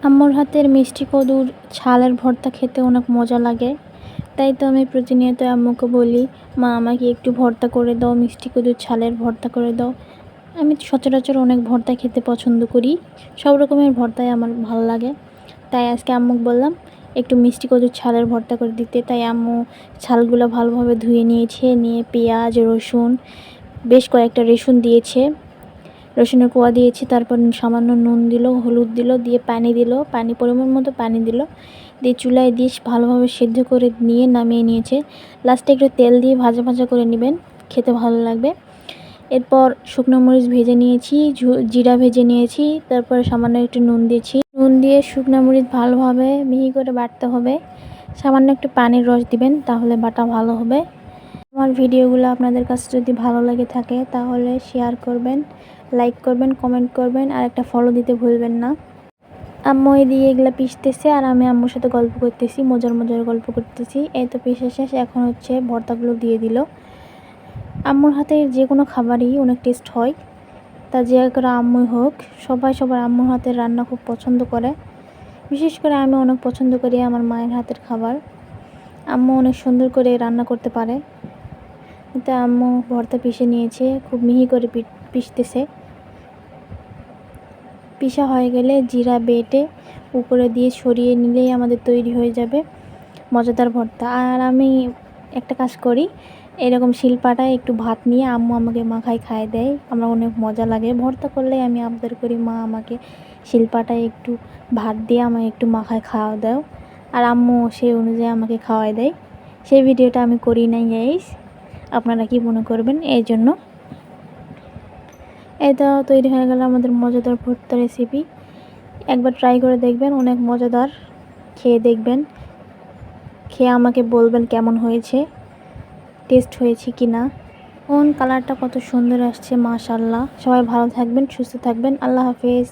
আম্মুর হাতের মিষ্টি কদুর ছালের ভর্তা খেতে অনেক মজা লাগে। তাই তো আমি প্রতিনিয়ত আম্মুকে বলি, মা আমাকে একটু ভর্তা করে দাও, মিষ্টি কদুর ছালের ভর্তা করে দাও। আমি সচরাচর অনেক ভর্তা খেতে পছন্দ করি, সব রকমের ভর্তাই আমার ভালো লাগে। তাই আজকে আম্মুকে বললাম একটু মিষ্টি কদুর ছালের ভর্তা করে দিতে। তাই আম্মু ছালগুলো ভালোভাবে ধুয়ে নিয়েছে, নিয়ে পেঁয়াজ রসুন বেশ কয়েকটা রসুন দিয়েছে, রসুনের কোয়া দিয়েছি, তারপর সামান্য নুন দিল, হলুদ দিল, দিয়ে পানি দিল, পানি পরিমাণ মতো পানি দিল, দিয়ে চুলায় দিয়ে ভালোভাবে সেদ্ধ করে নিয়ে নামিয়ে নিয়েছে। লাস্টে একটু তেল দিয়ে ভাজা ভাজা করে নেবেন, খেতে ভালো লাগবে। এরপর শুকনো মরিচ ভেজে নিয়েছি, জিরা ভেজে নিয়েছি, তারপর সামান্য একটু নুন দিয়েছি। নুন দিয়ে শুকনো মরিচ ভালোভাবে মিহি করে বাটতে হবে। সামান্য একটু পানির রস দিবেন, তাহলে বাটা ভালো হবে। আমার ভিডিওগুলো আপনাদের কাছে যদি ভালো লাগে থাকে তাহলে শেয়ার করবেন, লাইক করবেন, কমেন্ট করবেন, আর একটা ফলো দিতে ভুলবেন না। আম্মু দিয়ে এগুলো পিষতেছে আর আমি আম্মুর সাথে গল্প করতেছি, মজার মজার গল্প করতেছি। এই তো পিষে শেষ, এখন হচ্ছে ভর্তাগুলো দিয়ে দিল। আম্মুর হাতের যে কোনো খাবারই অনেক টেস্ট হয়, তা যে করে আম্মুই হোক, সবাই সবার আম্মুর হাতের রান্না খুব পছন্দ করে। বিশেষ করে আমি অনেক পছন্দ করি আমার মায়ের হাতের খাবার। আম্মু অনেক সুন্দর করে রান্না করতে পারে। তো আম্মু ভর্তা পিষে নিয়েছে, খুব মিহি করে পিষতেছে। পিষা হয়ে গেলে জিরা বেটে উপরে দিয়ে ছড়িয়ে নিলেই আমাদের তৈরি হয়ে যাবে মজাদার ভর্তা। আর আমি একটা কাজ করি, এরকম শিলপাটায় একটু ভাত নিয়ে আম্মু আমাকে মাখায় খাইয়ে দেয়, আমার অনেক মজা লাগে। ভর্তা করলে আমি আবদার করি, মা আমাকে শিলপাটায় একটু ভাত দিয়ে আমাকে একটু মাখায় খাওয়া দাও, আর আম্মু সেই অনুযায়ী আমাকে খাওয়াই দেয়। সেই ভিডিওটা আমি করি নাই গাইস, আপনারা কি মনে করবেন এই জন্য। এটা তৈরি হয়ে গেল আমাদের মজাদার ভর্তা রেসিপি। একবার ট্রাই করে দেখবেন, অনেক মজাদার। খেয়ে দেখবেন, খেয়ে আমাকে বলবেন কেমন হয়েছে, টেস্ট হয়েছে কি না। কালারটা কত সুন্দর আসছে, মাশাআল্লাহ। সবাই ভালো থাকবেন, সুস্থ থাকবেন, আল্লাহ হাফেজ।